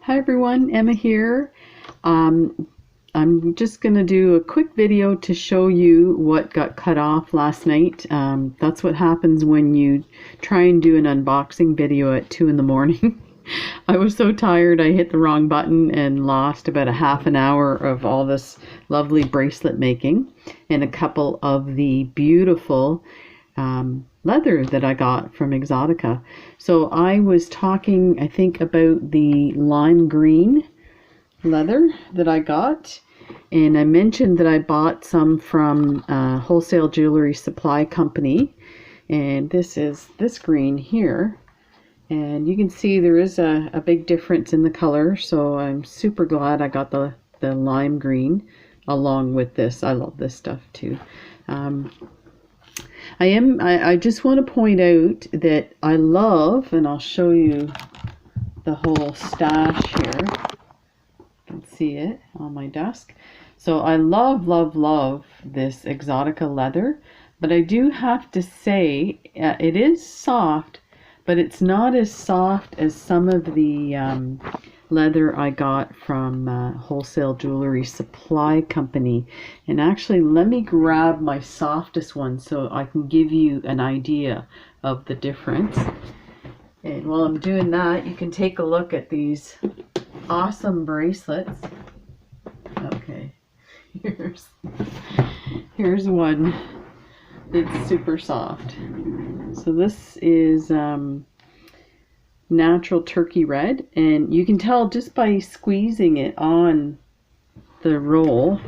Hi everyone, Emma here. I'm just going to do a quick video to show you what got cut off last night. That's what happens when you try and do an unboxing video at 2 in the morning. I was so tired I hit the wrong button and lost about a half an hour of all this lovely bracelet making and a couple of the beautiful leather that I got from Exotica. So I was talking, I think, about the lime green leather that I got, and I mentioned that I bought some from a wholesale jewelry supply company, and this is this green here, and you can see there is a big difference in the color, so I'm super glad I got the lime green along with this. I love this stuff too. I just want to point out that I love, and I'll show you the whole stash here. You can see it on my desk. So I love, love, love this Exotica leather, but I do have to say it is soft, but it's not as soft as some of the leather I got from wholesale jewelry supply company. And actually, let me grab my softest one so I can give you an idea of the difference. And while I'm doing that, you can take a look at these awesome bracelets. Okay, here's one that's super soft. So this is natural turkey red, and you can tell just by squeezing it on the roll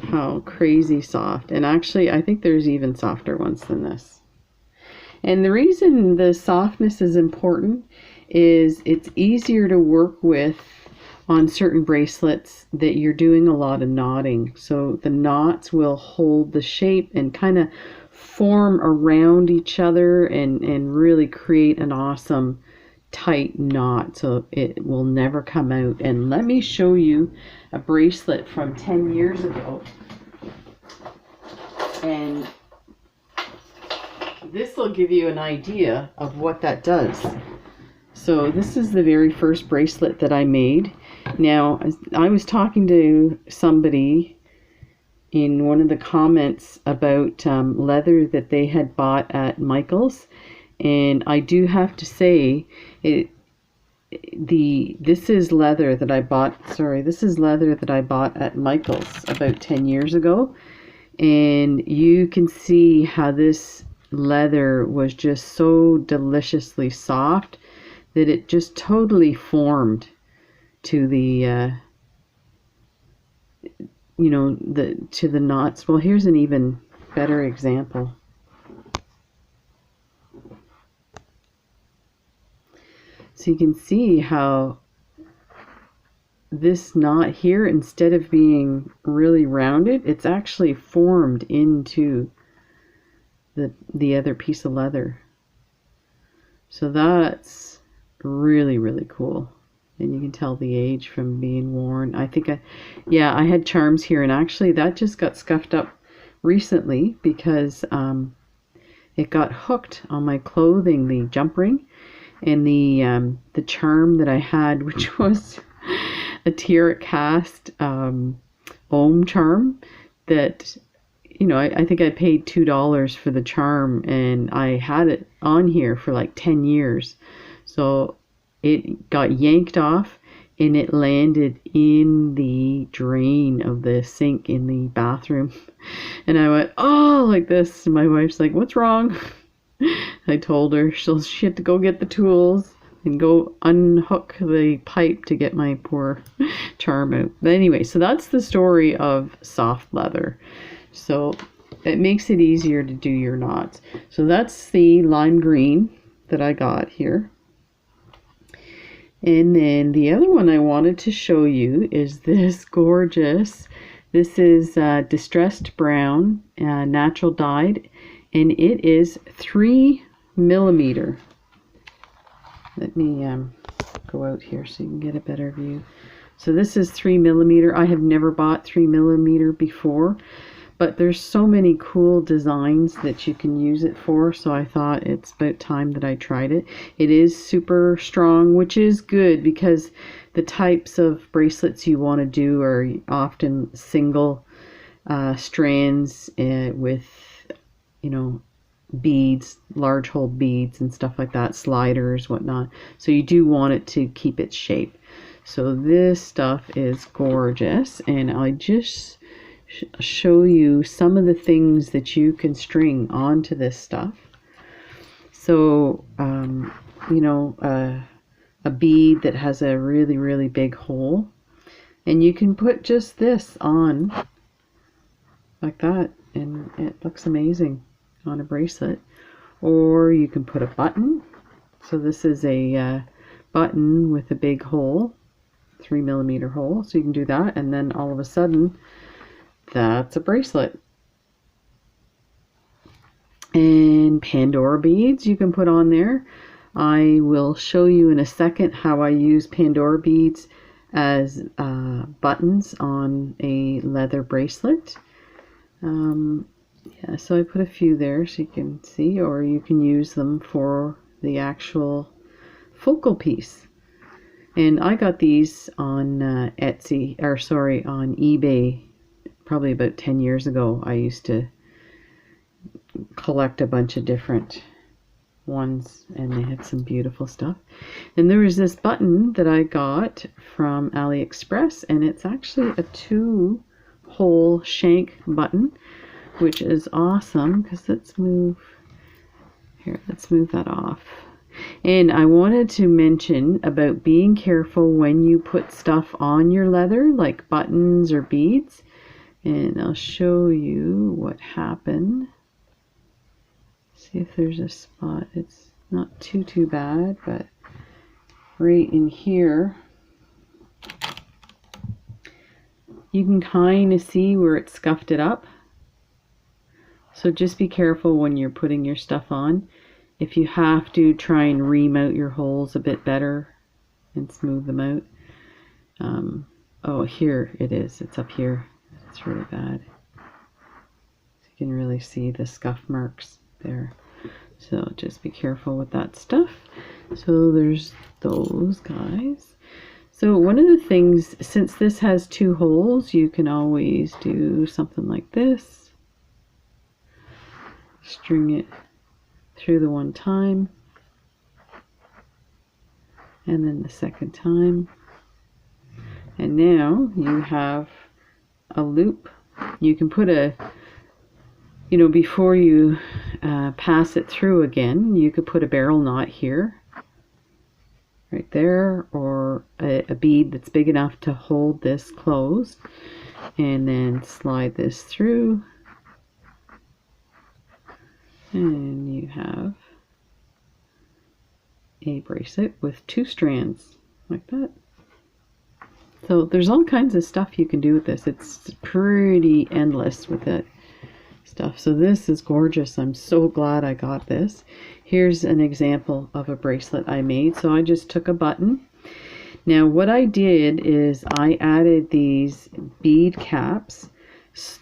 how crazy soft. And actually I think there's even softer ones than this. And the reason the softness is important is it's easier to work with on certain bracelets that you're doing a lot of knotting. So the knots will hold the shape and kind of form around each other and really create an awesome tight knot, so it will never come out. And let me show you a bracelet from 10 years ago, and this will give you an idea of what that does. So this is the very first bracelet that I made. Now, I was talking to somebody in one of the comments about leather that they had bought at Michael's. And I do have to say, this is leather that I bought. Sorry, this is leather that I bought at Michael's about 10 years ago, and you can see how this leather was just so deliciously soft that it just totally formed to the to the knots. Well, here's an even better example. So you can see how this knot here, instead of being really rounded, it's actually formed into the other piece of leather. So that's really, really cool. And you can tell the age from being worn. I think I had charms here, and actually that just got scuffed up recently because it got hooked on my clothing, the jump ring. And the charm that I had, which was a tiara cast ohm charm, that, you know, I think I paid $2 for the charm, and I had it on here for like 10 years. So it got yanked off and it landed in the drain of the sink in the bathroom. And I went, oh, like this. And my wife's like, what's wrong? I told her she had to go get the tools and go unhook the pipe to get my poor charm out. But anyway, so that's the story of soft leather. So it makes it easier to do your knots. So that's the lime green that I got here. And then the other one I wanted to show you is this gorgeous. This is distressed brown, natural dyed. And it is 3 millimeter. Let me go out here so you can get a better view. So this is 3 millimeter. I have never bought 3 millimeter before, But there's so many cool designs that you can use it for, so I thought it's about time that I tried it. It is super strong, which is good because the types of bracelets you want to do are often single strands with, you know, beads, large hole beads and stuff like that, sliders, whatnot. So you do want it to keep its shape. So this stuff is gorgeous, and I just show you some of the things that you can string onto this stuff. So, you know, a bead that has a really, really big hole, and you can put just this on like that, and it looks amazing on a bracelet. Or you can put a button. So this is a button with a big hole, 3mm hole, so you can do that, and then all of a sudden that's a bracelet. And Pandora beads you can put on there. I will show you in a second how I use Pandora beads as buttons on a leather bracelet. Yeah, so I put a few there so you can see, or you can use them for the actual focal piece. And I got these on Etsy, or sorry, on eBay probably about 10 years ago. I used to collect a bunch of different ones, and they had some beautiful stuff. And there was this button that I got from AliExpress, and it's actually a 2-hole shank button, which is awesome because let's move that off. And I wanted to mention about being careful when you put stuff on your leather, like buttons or beads. And I'll show you what happened. See if there's a spot. It's not too bad, but right in here, you can kind of see where it scuffed it up. So just be careful when you're putting your stuff on. If you have to, try and remount your holes a bit better and smooth them out. Oh, here it is. It's up here. It's really bad. So you can really see the scuff marks there. So just be careful with that stuff. So there's those guys. So one of the things, since this has 2 holes, you can always do something like this. String it through the one time, and then the second time, and now you have a loop. You can put a, you know, before you pass it through again, you could put a barrel knot here, right there, or a bead that's big enough to hold this closed, and then slide this through. And you have a bracelet with 2 strands like that. So there's all kinds of stuff you can do with this. It's pretty endless with that stuff. So this is gorgeous. I'm so glad I got this. Here's an example of a bracelet I made. So I just took a button. Now what I did is I added these bead caps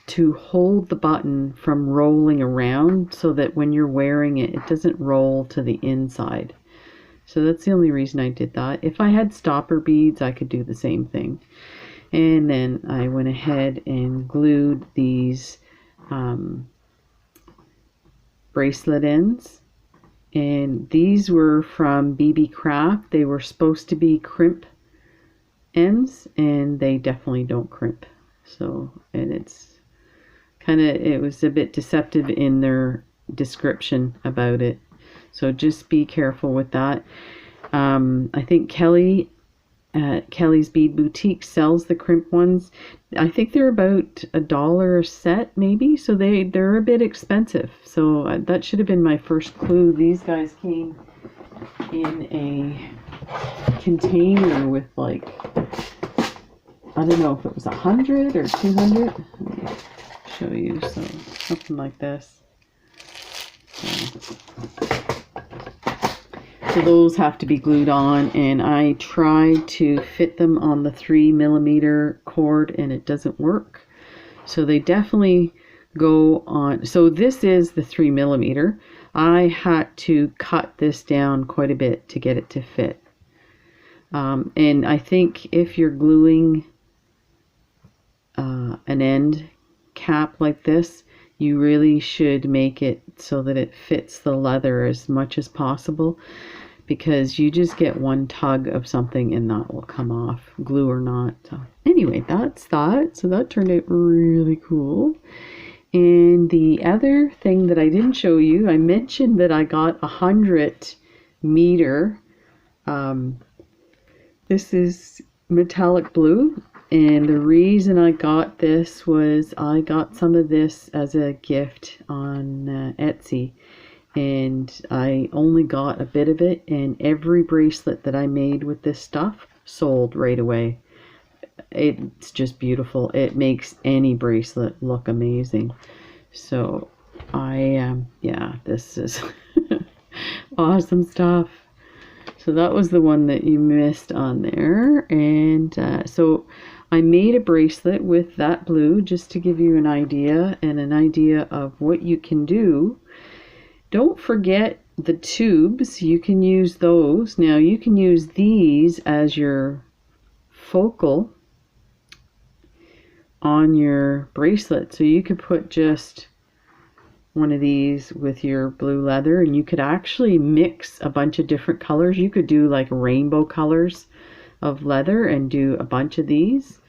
to hold the button from rolling around, so that when you're wearing it, it doesn't roll to the inside. So that's the only reason I did that. If I had stopper beads, I could do the same thing. And then I went ahead and glued these bracelet ends. And these were from BB Craft. They were supposed to be crimp ends, and they definitely don't crimp. So, and it's kind of, it was a bit deceptive in their description about it. So just be careful with that. I think Kelly at Kelly's Bead Boutique sells the crimp ones. I think they're about $1 a set maybe. So they're a bit expensive. So that should have been my first clue. These guys came in a container with like, I don't know if it was 100 or 200. Let me show you. So something like this. So those have to be glued on, and I tried to fit them on the 3mm cord and it doesn't work. So they definitely go on. So this is the 3mm. I had to cut this down quite a bit to get it to fit. And I think if you're gluing an end cap like this, you really should make it so that it fits the leather as much as possible, because you just get one tug of something and that will come off, glue or not. So anyway, that's that. So that turned out really cool. And the other thing that I didn't show you, I mentioned that I got 100-meter. This is metallic blue, and the reason I got this was I got some of this as a gift on Etsy, and I only got a bit of it, and every bracelet that I made with this stuff sold right away. It's just beautiful. It makes any bracelet look amazing. So yeah, this is awesome stuff. So that was the one that you missed on there. And so I made a bracelet with that blue just to give you an idea, and an idea of what you can do. Don't forget the tubes. You can use those. Now you can use these as your focal on your bracelet. So you could put just one of these with your blue leather, and you could actually mix a bunch of different colors. You could do like rainbow colors of leather and do a bunch of these,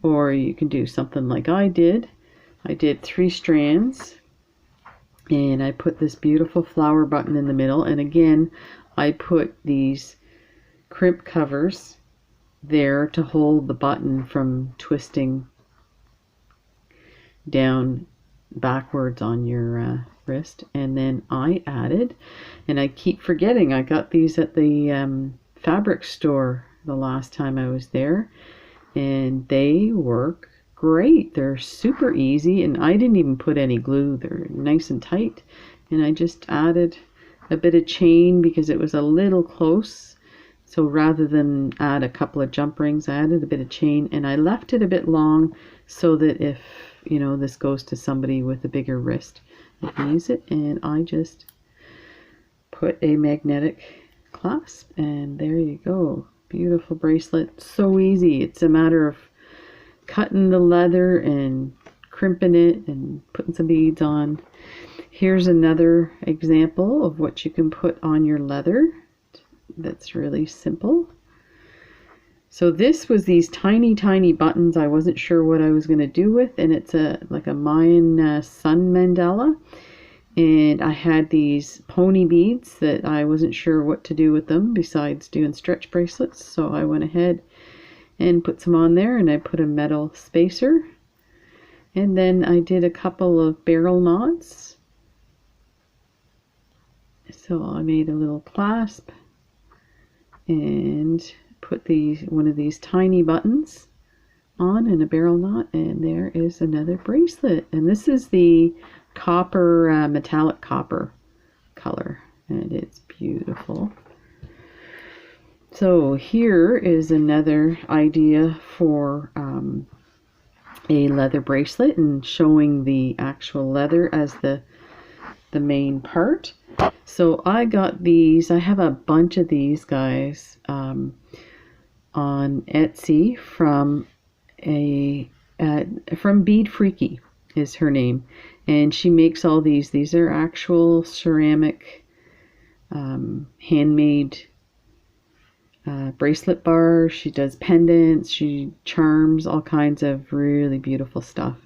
or you can do something like I did. I did 3 strands, and I put this beautiful flower button in the middle, and again I put these crimp covers there to hold the button from twisting down backwards on your wrist. And then I added, and I keep forgetting, I got these at the fabric store the last time I was there, and they work great. They're super easy, and I didn't even put any glue. They're nice and tight, and I just added a bit of chain because it was a little close. So rather than add a couple of jump rings, I added a bit of chain, and I left it a bit long so that if this goes to somebody with a bigger wrist, they can use it. And I just put a magnetic clasp, and there you go. Beautiful bracelet. So easy. It's a matter of cutting the leather and crimping it and putting some beads on. Here's another example of what you can put on your leather that's really simple. So this was these tiny buttons I wasn't sure what I was going to do with, and it's like a Mayan sun mandala, and I had these pony beads that I wasn't sure what to do with them besides doing stretch bracelets. So I went ahead and put some on there, and I put a metal spacer, and then I did a couple of barrel knots. So I made a little clasp and put one of these tiny buttons on in a barrel knot, and there is another bracelet. And this is the copper, metallic copper color, and it's beautiful. So here is another idea for a leather bracelet, and showing the actual leather as the main part. So I got these. I have a bunch of these guys on Etsy from Bead Freaky is her name, and she makes all these. These are actual ceramic handmade bracelet bars. She does pendants, she charms, all kinds of really beautiful stuff.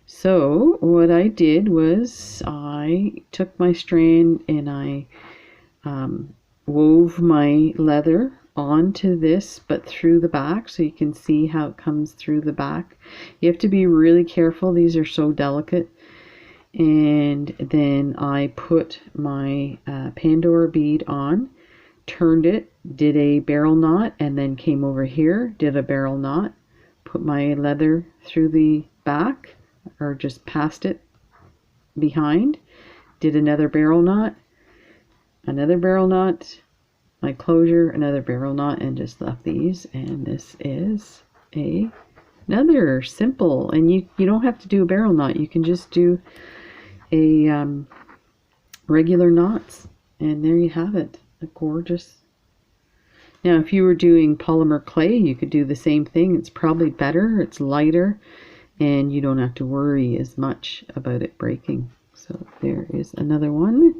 So what I did was I took my strand and I wove my leather onto this, but through the back, so you can see how it comes through the back. You have to be really careful, these are so delicate. And then I put my Pandora bead on, turned it, did a barrel knot, and then came over here, did a barrel knot, put my leather through the back, or just past it behind, did another barrel knot, my closure, another barrel knot, and just left these. And this is a Another simple, and you don't have to do a barrel knot. You can just do a regular knots, and there you have it. A gorgeous. Now, if you were doing polymer clay, you could do the same thing. It's probably better. It's lighter, and you don't have to worry as much about it breaking. So there is another one.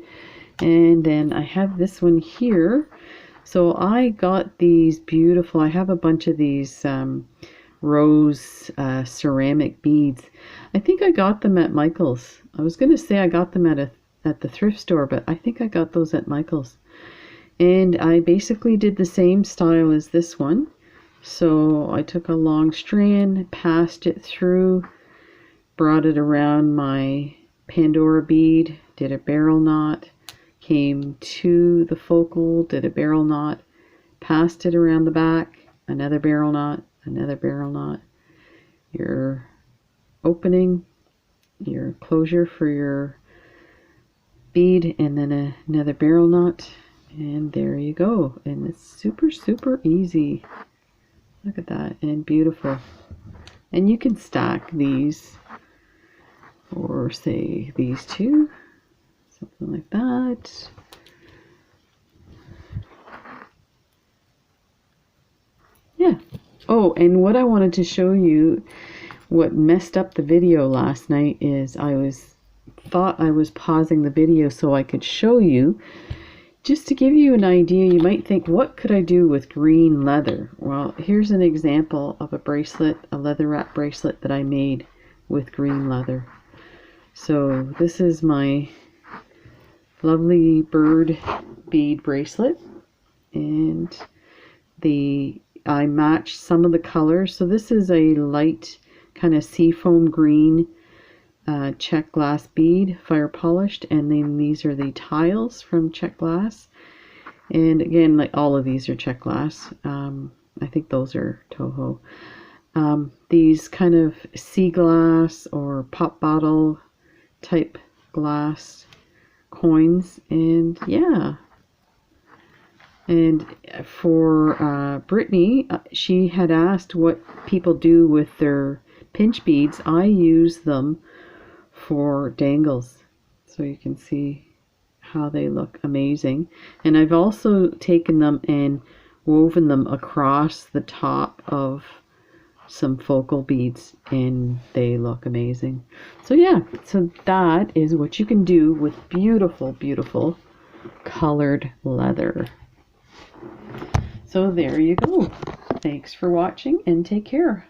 And then I have this one here. So I got these beautiful, I have a bunch of these rose ceramic beads. I think I got them at Michael's. I was going to say I got them at the thrift store, but I think I got those at Michael's. And I basically did the same style as this one. So I took a long strand, passed it through, brought it around my Pandora bead, did a barrel knot, came to the focal, did a barrel knot, passed it around the back, another barrel knot, your opening, your closure for your bead, and then another barrel knot, and there you go. And it's super, super easy. Look at that, and beautiful. And you can stack these, or say these two, something like that. Yeah. Oh, and what I wanted to show you, what messed up the video last night is I thought I was pausing the video so I could show you. Just to give you an idea, you might think, what could I do with green leather? Well, here's an example of a bracelet, a leather wrap bracelet that I made with green leather. So this is my lovely bird bead bracelet, and I matched some of the colors. So this is a light kind of seafoam green check glass bead, fire polished, and then these are the tiles from check glass. And again, like all of these are check glass. I think those are Toho. These kind of sea glass or pop bottle type glass coins, and yeah. And for Brittany, she had asked what people do with their pinch beads. I use them for dangles, so you can see how they look amazing. And I've also taken them and woven them across the top of some focal beads, and they look amazing. So yeah, so that is what you can do with beautiful, beautiful colored leather. So there you go. Thanks for watching, and take care.